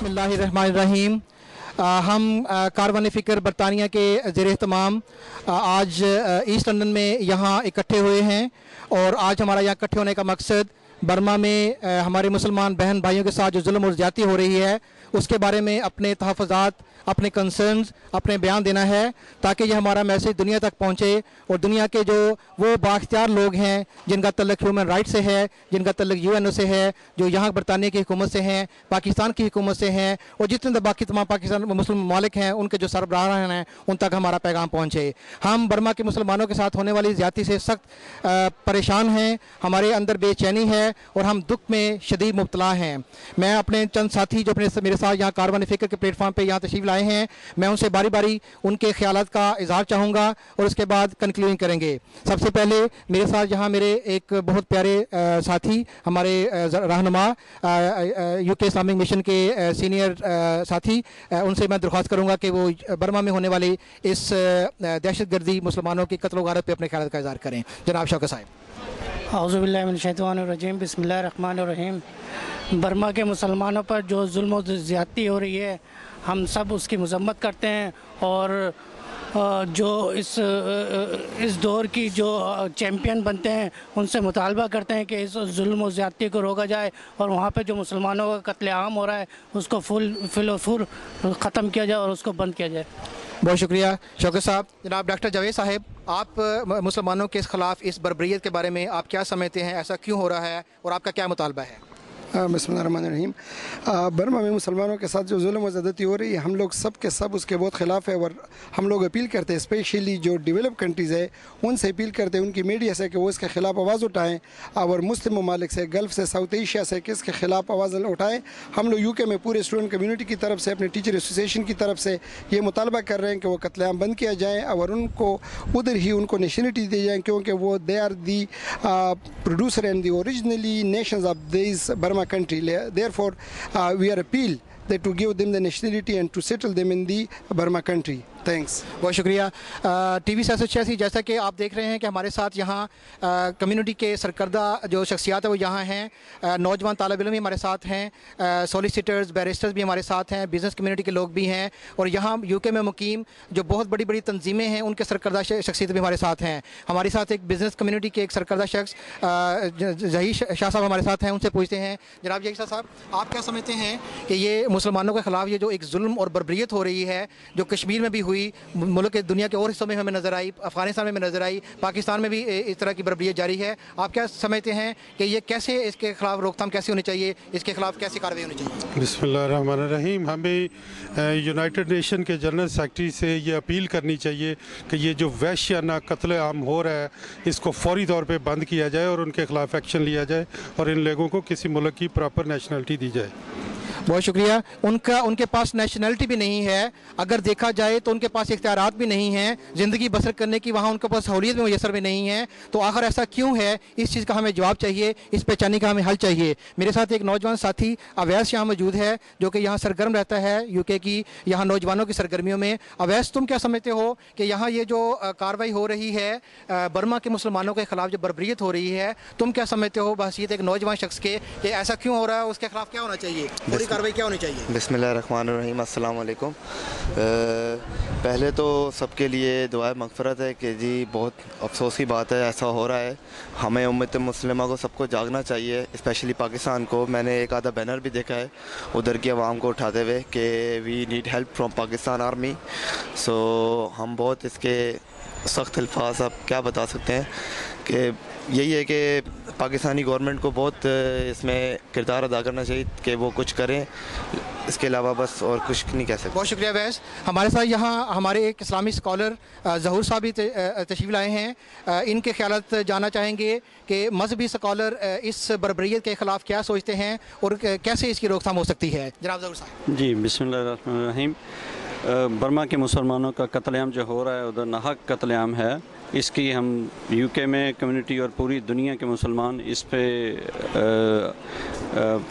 बिस्मिल्लाहिर्रहमानिर्रहीम। हम कारवान फ़िक्र बरतानिया के ज़ेर एहतमाम आज ईस्ट लंदन में यहाँ इकट्ठे हुए हैं और आज हमारा यहाँ इकट्ठे होने का मकसद बर्मा में हमारे मुसलमान बहन भाइयों के साथ जो जुल्म और ज़्यादती हो रही है उसके बारे में अपने तहफ़्फ़ुज़ात, अपने कंसर्न्स, अपने बयान देना है ताकि ये हमारा मैसेज दुनिया तक पहुँचे और दुनिया के जो वो बाख्तियार लोग हैं जिनका तल्लुक़ ह्यूमन राइट से है, जिनका तल्लुक़ यूएनओ से है, जो यहाँ बरतानिया की हुकूमत से हैं, पाकिस्तान की हुकूमत से हैं और जितने बाकी तमाम पाकिस्तान मुस्लिम ममालिक हैं उनके जो सरबराह हैं उन तक हमारा पैगाम पहुँचे। हम बर्मा के मुसलमानों के साथ होने वाली ज़्यादती से सख्त परेशान हैं, हमारे अंदर बेचैनी है और हम दुख में शदीद मुब्तला हैं। मैं अपने चंद साथी जो अपने मेरे साथ यहाँ कारवान फ़िक्र के प्लेटफॉर्म पे यहाँ तशरीफ़ लाए हैं, मैं उनसे बारी बारी उनके ख़यालात का इज़हार चाहूँगा और उसके बाद कंक्लूडिंग करेंगे। सबसे पहले मेरे साथ यहाँ मेरे एक बहुत प्यारे साथी, हमारे रहनुमा यूके इस्लामिक मिशन के सीनियर साथी, उनसे मैं दरख्वास्त करूँगा कि वो बर्मा में होने वाली इस दहशतगर्दी मुसलमानों की कत्ल वारत पर अपने ख़यालात का इज़हार करें। जनाब शौकत साहब। औज़ुबिल्लाहि मिनश्शैतानिर्रजीम, बिस्मिल्लाहिर्रहमानिर्रहीम। बर्मा के मुसलमानों पर जो जुल्म और ज़्यादती हो रही है हम सब उसकी मज़म्मत करते हैं और जो इस दौर की जो चैम्पियन बनते हैं उनसे मुतालबा करते हैं कि इस जुल्म और ज़्यादती को रोका जाए और वहाँ पे जो मुसलमानों का कत्लेआम हो रहा है उसको फुल ख़त्म किया जाए और उसको बंद किया जाए। बहुत शुक्रिया शौकत साहब। जनाब डॉक्टर जावेद साहब, आप मुसलमानों के ख़िलाफ़ इस बर्बरियत के बारे में आप क्या समझते हैं, ऐसा क्यों हो रहा है और आपका क्या मुतालबा है? बिस्मिल्लाहिर्रहमानिर्रहीम। बर्मा में मुसलमानों के साथ जो जुल्म और ज़्यादती हो रही है हम लोग सब के सब उसके बहुत ख़िलाफ़ है और हम लोग अपील करते हैं, स्पेशली जो डेवलप कंट्रीज़ है उनसे अपील करते हैं, उनकी मीडिया से कि वो इसके ख़िलाफ़ आवाज़ उठाएँ और मुस्लिम ममालिक से, गल्फ़ से, साउथ एशिया से कि इसके ख़िलाफ़ आवाज़ उठाएँ। हम लोग यूके में पूरे स्टूडेंट कम्यूनिटी की तरफ से, अपने टीचर एसोसिएशन की तरफ से ये मुतालबा कर रहे हैं कि वो कत्लेआम बंद किया जाए और उनको उधर ही उनको नेशनलिटी दी जाए क्योंकि वो they are the producer and the originally nations of this Burma country. Therefore, we are appeal that to give them the nationality and to settle them in the Burma country. Thanks. बहुत शुक्रिया। TV सियासी, जैसा कि आप देख रहे हैं कि हमारे साथ यहाँ कम्युनिटी के सरकर्दा जो शख्सियात है वो यहाँ हैं, नौजवान तालिब इल्म भी हमारे साथ हैं, सॉलिसिटर्स, बैरिस्टर्स भी हमारे साथ हैं, बिज़नेस कम्युनिटी के लोग भी हैं और यहाँ यूके में मुकीम जो बहुत बड़ी बड़ी तंजीमें हैं उनके सरकर्दा शख्सियत भी हमारे साथ हैं। हमारे साथ एक बिज़नेस कम्युनिटी के एक सरकर्दा शख्स ज़हीर शाह साहब हमारे साथ हैं, उनसे पूछते हैं। जनाब ज़हीर शाह साहब, आप क्या समझते हैं कि ये मुसलमानों के ख़िलाफ़ ये जो एक जुल्म और बर्बरियत हो रही है जो कश्मीर में भी हुई, मुल्क के दुनिया के और हिस्सों में हमें नज़र आई, अफगानिस्तान में हमें नज़र आई, पाकिस्तान में भी इस तरह की बर्बरियत जारी है, आप क्या समझते हैं कि ये कैसे इसके खिलाफ रोकथाम कैसे होनी चाहिए, इसके खिलाफ कैसी कार्रवाई होनी चाहिए? बिस्मिल्लाहिर्रहमानिर्रहीम। हमें यूनाइटेड नेशन के जनरल सेक्रेटरी से ये अपील करनी चाहिए कि ये जो वहशियाना कत्ल आम हो रहा है इसको फौरी तौर पर बंद किया जाए और उनके खिलाफ एक्शन लिया जाए और इन लोगों को किसी मुल्क की प्रॉपर नेशनलिटी दी जाए। बहुत शुक्रिया। उनके पास नेशनलिटी भी नहीं है, अगर देखा जाए तो उनके पास इख्तियारात भी नहीं हैं, ज़िंदगी बसर करने की वहाँ उनके पास सहूलियत भी मुयसर भी नहीं है, तो आखिर ऐसा क्यों है? इस चीज़ का हमें जवाब चाहिए, इस परेशानी का हमें हल चाहिए। मेरे साथ एक नौजवान साथी अवैस यहाँ मौजूद है जो कि यहाँ सरगर्म रहता है यूके की यहाँ नौजवानों की सरगर्मियों में। अवैस, तुम क्या समझते हो कि यहाँ ये जो कार्रवाई हो रही है बर्मा के मुसलमानों के ख़िलाफ़ जो बर्बरियत हो रही है, तुम क्या समझते हो बहसीयत एक नौजवान शख्स के कि ऐसा क्यों हो रहा है, उसके खिलाफ क्या होना चाहिए, पूरी कार्रवाई क्या होनी चाहिए? बिस्मिल्लाहिर्रहमानिर्रहीम। अस्सलाम वालेकुम। पहले तो सबके लिए दुआए मग़फ़िरत है कि जी बहुत अफसोस की बात है ऐसा हो रहा है। हमें उम्मत मुस्लिमा को सबको जागना चाहिए, स्पेशली पाकिस्तान को। मैंने एक आधा बैनर भी देखा है उधर की आवाम को उठाते हुए कि we need help from Pakistan army. So हम बहुत इसके सख्त अल्फाज आप क्या बता सकते हैं कि यही है कि पाकिस्तानी गवर्नमेंट को बहुत इसमें किरदार अदा करना चाहिए कि वो कुछ करें, इसके अलावा बस और कुछ नहीं कह सकते। बहुत शुक्रिया वैस। हमारे साथ यहाँ हमारे एक इस्लामी स्कॉलर ज़हूर साहब भी तशरीफ़ लाए हैं, इनके ख़यालात जानना चाहेंगे कि मजहबी स्कॉलर इस बर्बरियत के ख़िलाफ़ क्या सोचते हैं और कैसे इसकी रोकथाम हो सकती है। जनाब ज़हूर साहब। जी, बिस्मिल्लाहिर्रहमानिर्रहीम। बर्मा के मुसलमानों का कत्लेआम जो हो रहा है उधर नाहक कत्लेआम है, इसकी हम यूके में कम्युनिटी और पूरी दुनिया के मुसलमान इस पे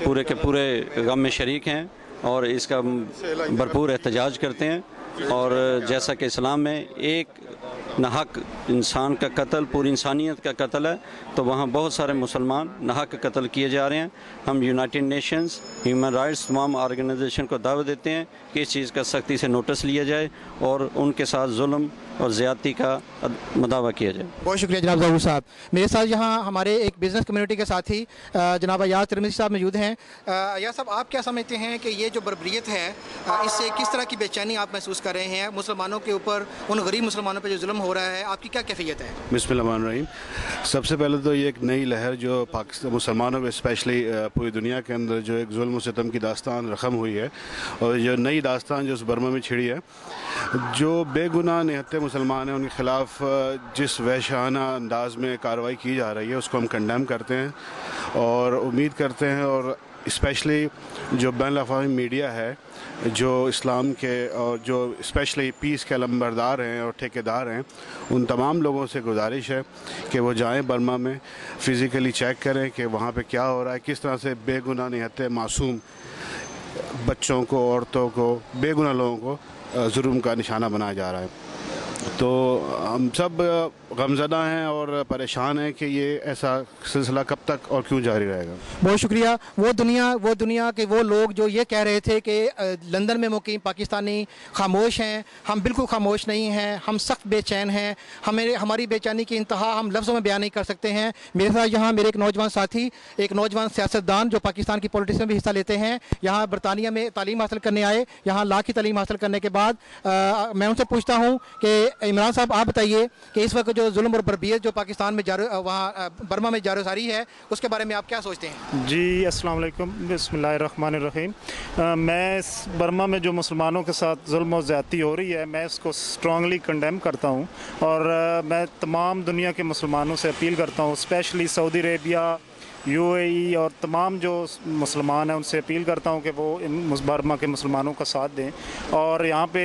पूरे के पूरे गम में शरीक हैं और इसका भरपूर एहतजाज करते हैं। और जैसा कि इस्लाम में एक नाहक इंसान का कत्ल, पूरी इंसानियत का कत्ल है, तो वहाँ बहुत सारे मुसलमान नाहक कत्ल किए जा रहे हैं। हम यूनाइटेड नेशंस, ह्यूमन राइट्स तमाम ऑर्गेनाइजेशन को दावत देते हैं कि इस चीज़ का सख्ती से नोटिस लिया जाए और उनके साथ जुल्म और ज़्यादती का मुदावा किया जाए। बहुत शुक्रिया जनाब ज़हूर साहब। मेरे साथ यहाँ हमारे एक बिज़नेस कम्युनिटी के साथी जनाब अयाज तिरमिज़ी साहब मौजूद हैं। अयाज साहब, आप क्या समझते हैं कि ये जो बर्बरियत है इससे किस तरह की बेचैनी आप महसूस कर रहे हैं? मुसलमानों के ऊपर, उन गरीब मुसलमानों पर जो जुल्म हो रहा है, आपकी क्या कैफियत है? बिस्मिल्लाहिर्रहमानिर्रहीम। सबसे पहले तो ये एक नई लहर जो पाकिस्तान मुसलमानों में स्पेशली पूरी दुनिया के अंदर जो एक जुल्म सितम की दास्तान रकम हुई है, और जो नई दास्तान जो उस बर्मा में छिड़ी है, जो बेगुनाह निहत्ते मुसलमान हैं उनके ख़िलाफ़ जिस वहशाना अंदाज में कार्रवाई की जा रही है उसको हम कंडेम करते हैं और उम्मीद करते हैं, और स्पेशली जो बैनुल-अक़वामी मीडिया है जो इस्लाम के और जो स्पेशली पीस के अलमबरदार हैं और ठेकेदार हैं, उन तमाम लोगों से गुजारिश है कि वो जाएं बर्मा में, फ़िज़िकली चेक करें कि वहाँ पे क्या हो रहा है, किस तरह से बेगुनाह निहत्ते मासूम बच्चों को, औरतों को, बेगुनाह लोगों को जुर्म का निशाना बनाया जा रहा है। तो हम सब गमज़दा हैं और परेशान हैं कि ये ऐसा सिलसिला कब तक और क्यों जारी रहेगा। बहुत शुक्रिया। वो दुनिया के वो लोग जो ये कह रहे थे कि लंदन में मुकीम पाकिस्तानी खामोश हैं, हम बिल्कुल खामोश नहीं हैं, हम सख्त बेचैन हैं, हमारी बेचैनी की इंतहा हम लफ्ज़ों में बयान नहीं कर सकते हैं। मेरे साथ यहाँ मेरे एक नौजवान साथी, एक नौजवान सियासतदान जो पाकिस्तान की पॉलिटिक्स में भी हिस्सा लेते हैं, यहाँ बरतानिया में तालीम हासिल करने आए, यहाँ ला की तालीम हासिल करने के बाद मैं उनसे पूछता हूँ कि इमरान साहब, आप बताइए कि इस वक्त जो जुल्म और बर्बरियत जो पाकिस्तान में वहाँ बर्मा में जारी है, उसके बारे में आप क्या सोचते हैं? जी, अस्सलाम वालेकुम, बिस्मिल्लाहिर्रहमानिर्रहीम। मैं इस बर्मा में जो मुसलमानों के साथ जुल्म और ज़्यादती हो रही है, मैं इसको स्ट्रांगली कंडेम करता हूँ, और मैं तमाम दुनिया के मुसलमानों से अपील करता हूँ, स्पेशली सऊदी अरेबिया, UAE और तमाम जो मुसलमान हैं उनसे अपील करता हूँ कि वो इन बर्मा के मुसलमानों का साथ दें। और यहाँ पे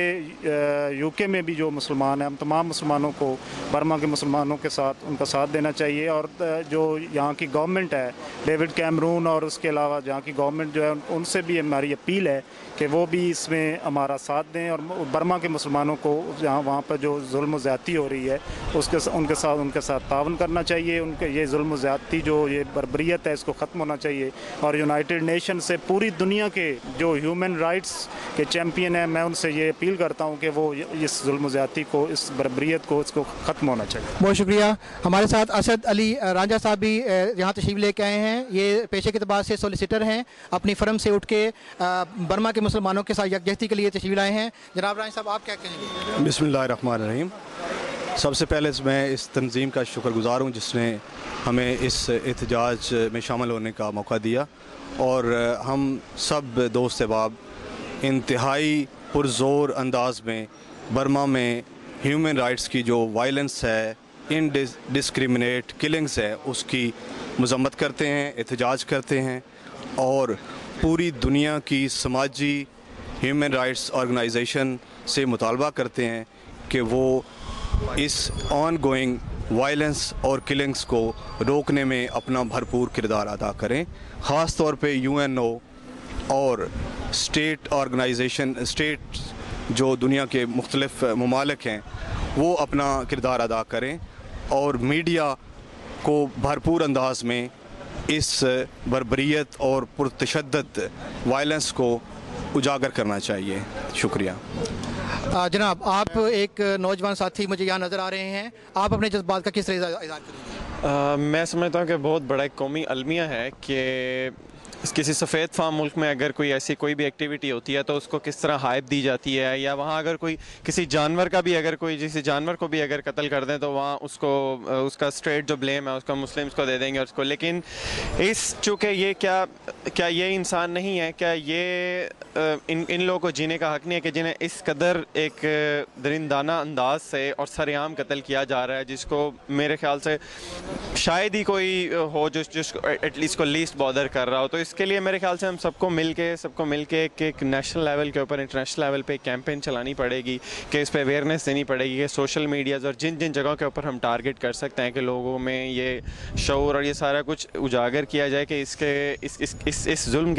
UK में भी जो मुसलमान हैं, हम तमाम मुसलमानों को बर्मा के मुसलमानों के साथ उनका साथ देना चाहिए। और जो यहाँ की गवर्नमेंट है, डेविड कैमरून, और उसके अलावा यहाँ की गवर्नमेंट जो है, उनसे भी हमारी अपील है कि वो भी इसमें हमारा साथ दें और बर्मा के मुसलमानों को जहाँ वहाँ पर जो जुल्म ज़्यादती हो रही है उनके साथ तावन करना चाहिए। उनके ये जुल्म ज़्यादती जो ये बर्बरियत है इसको ख़त्म होना चाहिए। और यूनाइटेड नेशन से पूरी दुनिया के जो ह्यूमन राइट्स के चैम्पियन हैं, मैं उनसे ये अपील करता हूँ कि वो इस जुल्म ज़्यादती को, इस बर्बरियत को, इसको ख़त्म होना चाहिए। बहुत शुक्रिया। हमारे साथ असद अली रांझा साहब भी यहाँ तशरीफ़ लेके आए हैं। ये पेशे के अतबार से सोलिसिटर हैं, अपनी फर्म से उठ के बर्मा के मुसलमानों के साथ यकजहती के लिए तशरीफ़ लाए हैं। जनाब रांझा साहब, आप क्या कहेंगे? बिस्मिल्लाहिर्रहमानिर्रहीम। सबसे पहले मैं इस तंजीम का शुक्रगुज़ार हूँ जिसने हमें इस एहतजाज में शामिल होने का मौका दिया, और हम सब दोस्त अहबाब इंतहाई पुरज़ोर अंदाज में बर्मा में ह्यूमन राइट्स की जो वायलेंस है, इनडिस्क्रिमिनेट किलिंग्स है, उसकी मज़म्मत करते हैं, एहतजाज करते हैं, और पूरी दुनिया की समाजी ह्यूमन राइट्स ऑर्गेनाइजेशन से मुतालबा करते हैं कि वो इस ऑन गोइंग वायलेंस और किलिंग्स को रोकने में अपना भरपूर किरदार अदा करें। ख़ास तौर पे UNO और स्टेट ऑर्गेनाइजेशन, स्टेट जो दुनिया के मुख्तलिफ ममालिक हैं, वो अपना किरदार अदा करें, और मीडिया को भरपूर अंदाज में इस बर्बरियत और पुरतशद्दद वायलेंस को उजागर करना चाहिए। शुक्रिया। जनाब, आप एक नौजवान साथी मुझे यहाँ नज़र आ रहे हैं, आप अपने जज्बात का किस तरह इज़हार करेंगे? मैं समझता हूँ कि बहुत बड़ा एक कौमी अलमिया है कि किसी सफ़ेद फार्म मुल्क में अगर कोई ऐसी कोई भी एक्टिविटी होती है तो उसको किस तरह हाइप दी जाती है, या वहाँ अगर कोई किसी जानवर का भी अगर कोई किसी जानवर को भी अगर कत्ल कर दें तो वहाँ उसको उसका स्ट्रेट जो ब्लेम है उसका मुस्लिम्स को दे देंगे उसको। लेकिन चूँकि ये क्या ये इंसान नहीं है, क्या ये इन लोगों को जीने का हक़ नहीं है कि जिन्हें इस कदर एक दरिंदाना अंदाज से और सरेआम कत्ल किया जा रहा है, जिसको मेरे ख्याल से शायद ही कोई हो जिसको एटलीस्ट को लीस्ट बॉदर कर रहा हो। तो इसके लिए मेरे ख्याल से हम सबको मिल के एक नेशनल लेवल के ऊपर, इंटरनेशनल लेवल पे एक कैंपेन चलानी पड़ेगी कि इस पे अवेयरनेस देनी पड़ेगी कि सोशल मीडियाज़ और जिन जिन जगहों के ऊपर हम टारगेट कर सकते हैं कि लोगों में ये शऊर और ये सारा कुछ उजागर किया जाए कि इस जुल्म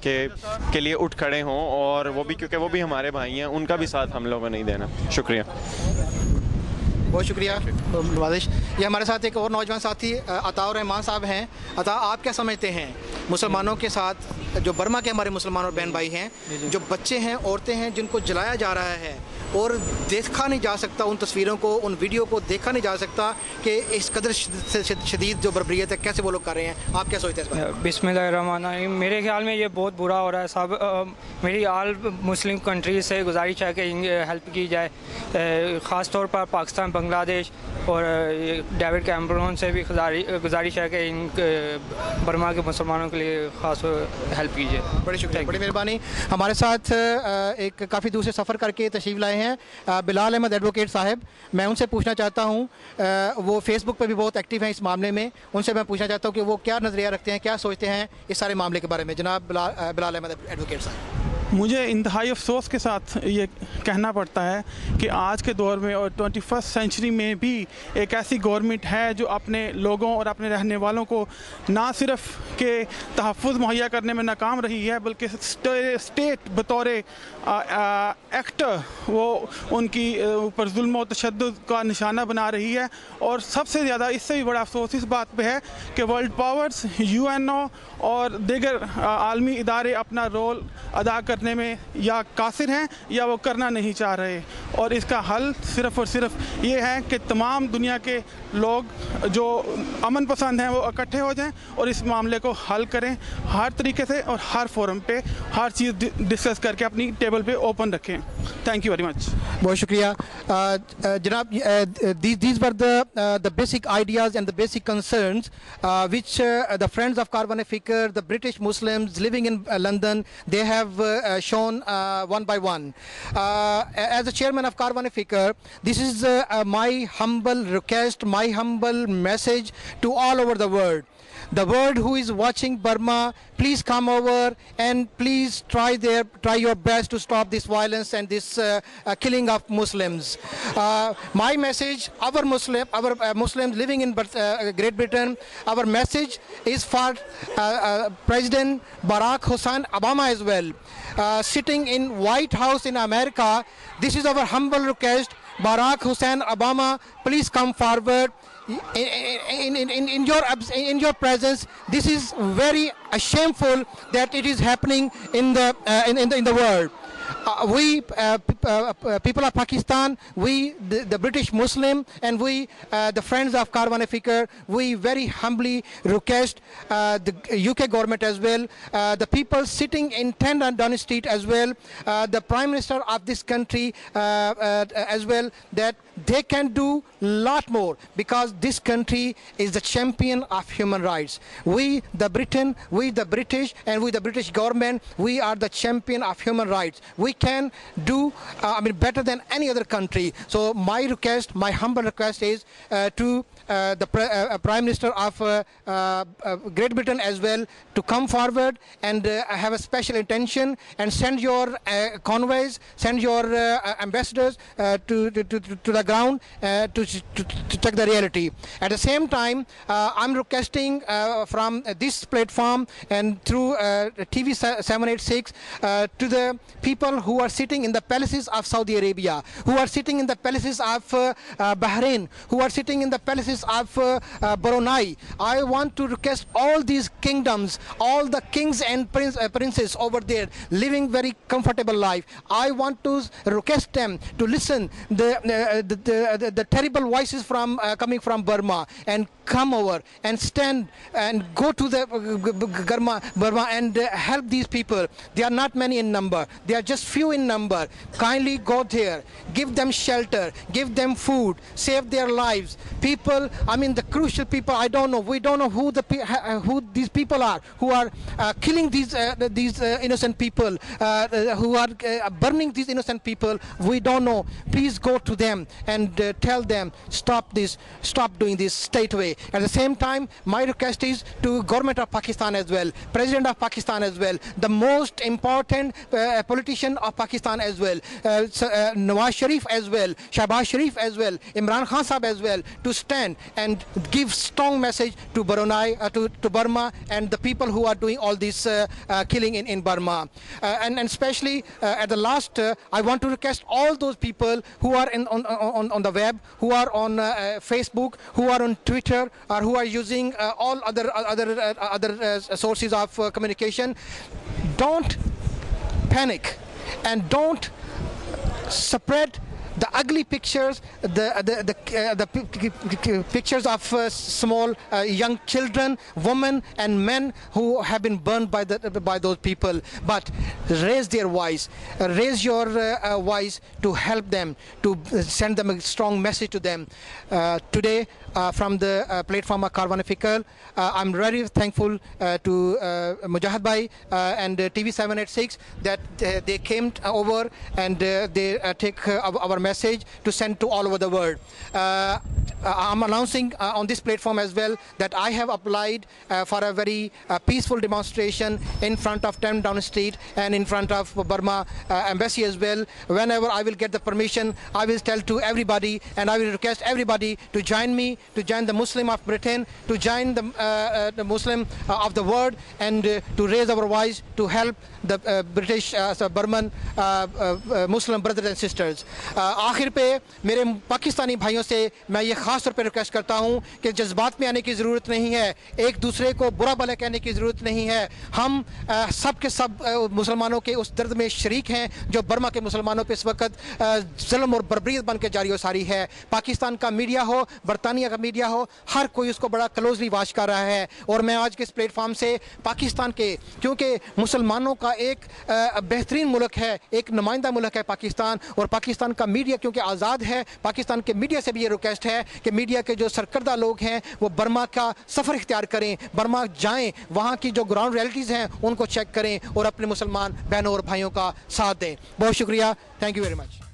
के लिए उठ खड़े हों, और वो भी क्योंकि वो भी हमारे भाई हैं, उनका भी साथ हम लोगों को नहीं देना। शुक्रिया। بہت شکریہ نوازش. یہ ہمارے ساتھ ایک اور نوجوان ساتھی عطاء الرحمان صاحب ہیں. عطاء, آپ کیا سمجھتے ہیں مسلمانوں کے ساتھ جو برما کے ہمارے مسلمان اور بہن بھائی ہیں, جو بچے ہیں, عورتیں ہیں, جن کو جلایا جا رہا ہے اور دیکھا نہیں جا سکتا, ان تصویروں کو, ان ویڈیو کو دیکھا نہیں جا سکتا کہ اس قدر شدید جو بربریت ہے کیسے وہ لوگ کر رہے ہیں, آپ کیا سوچتے ہیں اس بارے؟ بسم اللہ الرحمن الرحیم. میرے خیال میں یہ بہت برا ہو رہا ہے صاحب. میری آل مسلم کنٹریز سے گزارش ہے کہ ہیلپ کی جائے, خاص طور پر پاکستان, بنگلہ دیش اور ڈیوڈ کیمرون سے بھی گزارش ہے کہ ان برما کے مسلمانوں کے لیے خاص ہیلپ کیجیے. بڑی شکریہ, بڑی مہربانی. ہمارے ساتھ ایک کافی دور سے سفر کر کے تشریف لائے ہیں بلال احمد ایڈوکیٹ صاحب. میں ان سے پوچھنا چاہتا ہوں, وہ فیس بک پہ بھی بہت ایکٹیو ہیں اس معاملے میں, ان سے میں پوچھنا چاہتا ہوں کہ وہ کیا نظریہ رکھتے ہیں, کیا سوچتے ہیں اس سارے معاملے کے بارے میں. جناب بلال احمد ایڈوکیٹ صاحب. مجھے انتہائی افسوس کے ساتھ یہ کہنا پڑتا ہے کہ آج کے دور میں اور 21 سینچری میں بھی ایک ایسی گورنمنٹ ہے جو اپنے لوگوں اور اپنے رہنے والوں کو نہ صرف کہ تحفظ مہیا کرنے میں ناکام رہی ہے, بلکہ اسٹیٹ بطور ایکٹر وہ ان کی اوپر ظلم و تشدد کا نشانہ بنا رہی ہے. اور سب سے زیادہ اس سے بھی بڑا افسوس اس بات پہ ہے کہ ورلڈ پاورز, UNO اور دیگر عالمی ادارے اپنا رول ادا کرنے میں یا قاصر ہیں یا وہ کرنا نہیں چاہ رہے. اور اس کا حل صرف اور صرف یہ ہے کہ تمام دنیا کے لوگ جو امن پسند ہیں وہ اکٹھے ہو جائیں اور اس معاملے کو حل کریں ہر طریقے سے, اور ہر فورم پہ ہر چیز ڈسکس کر کے اپنی ٹیبل پہ اوپن رکھیں. Thank you very much. بہت شکریہ جناب. These were the basic ideas and the basic concerns which the friends of Karwan Fikr, the British Muslims living in London, they have shown one by one. As the chairman of Karwan Fikr, this is my humble request, my humble message to all over the world. The world who is watching Burma, please come over and please try your best to stop this violence and this killing of Muslims. My message, our Muslims living in Great Britain, our message is for President Barack Hussein Obama as well. Sitting in White House in America, this is our humble request. Barack Hussein Obama, please come forward. In your presence, this is very shameful that it is happening in the world. We people of Pakistan, we the British Muslim, and we the friends of Karwan Fikr, we very humbly request the UK government as well, the people sitting in 10 Downing Street as well, the Prime Minister of this country as well, that they can do lot more, because this country is the champion of human rights. We the Britain, we the British, and we the British government, we are the champion of human rights. We can do better than any other country. So my request, my humble request is to the Prime Minister of Great Britain as well, to come forward and have a special intention and send your convoys, send your ambassadors to the ground to check the reality. At the same time, I'm requesting from this platform and through TV 786 to the people who are sitting in the palaces of Saudi Arabia, who are sitting in the palaces of Bahrain, who are sitting in the palaces of Brunei. I want to request all these kingdoms, all the kings and princes over there living very comfortable life. I want to request them to listen the terrible voices from coming from Burma and come over and stand and go to the Burma and help these people. They are not many in number. They are just few in number. Kindly go there, give them shelter, give them food, save their lives. People, the crucial people, I don't know. We don't know who these people are who are killing these innocent people, who are burning these innocent people. We don't know. Please go to them and tell them, stop this, stop doing this straight away. At the same time, my request is to government of Pakistan as well, President of Pakistan as well, the most important politician of Pakistan as well, Nawaz Sharif as well, Shahbaz Sharif as well, Imran Khan Sahab as well, to stand and give strong message to Brunei, to Burma and the people who are doing all this killing in Burma. And especially at the last, I want to request all those people who are on the web, who are on Facebook, who are on Twitter, or who are using all other sources of communication. Don't panic and don't spread the ugly pictures, the pictures of small young children, women and men who have been burned by those people. But raise their voice, raise your voice to help them, to send them a strong message to them. Today, from the platform of Karwan Fikr, I'm very thankful to Mujahid Bhai and TV 786 that they came over and they take our message to send to all over the world. I'm announcing on this platform as well that I have applied for a very peaceful demonstration in front of 10 Downing Street and in front of Burma embassy as well. Whenever I will get the permission, I will tell to everybody and I will request everybody to join me, to join the Muslim of Britain, to join the Muslim of the world, and to raise our voice to help the British Burman Muslim brothers and sisters. आखिर पे मेरे पाकिस्तानी भाइयों से मैं ये ख़ास तौर पे रिक्वेस्ट करता हूँ कि जज्बात में आने की ज़रूरत नहीं है, एक दूसरे को बुरा भला कहने की ज़रूरत नहीं है. हम सब के सब मुसलमानों के उस दर्द में शरीक हैं जो बर्मा के मुसलमानों पे इस वक्त ज़ुल्म और बर्बरियत बन के जारी हो सारी है. पाकिस्तान का मीडिया हो, बरतानिया का मीडिया हो, हर कोई उसको बड़ा क्लोजली वॉच कर रहा है. और मैं आज के इस प्लेटफॉर्म से पाकिस्तान के, क्योंकि मुसलमानों का एक बेहतरीन मुल्क है, एक नुमाइंदा मुल्क है पाकिस्तान, और पाकिस्तान का मीडिया क्योंकि आज़ाद है, पाकिस्तान के मीडिया से भी ये रिक्वेस्ट है कि मीडिया के जो सरकर्दा लोग हैं वो बर्मा का सफ़र इख्तियार करें, बर्मा जाएं, वहाँ की जो ग्राउंड रियलिटीज़ हैं उनको चेक करें और अपने मुसलमान बहनों और भाइयों का साथ दें. बहुत शुक्रिया. Thank you very much.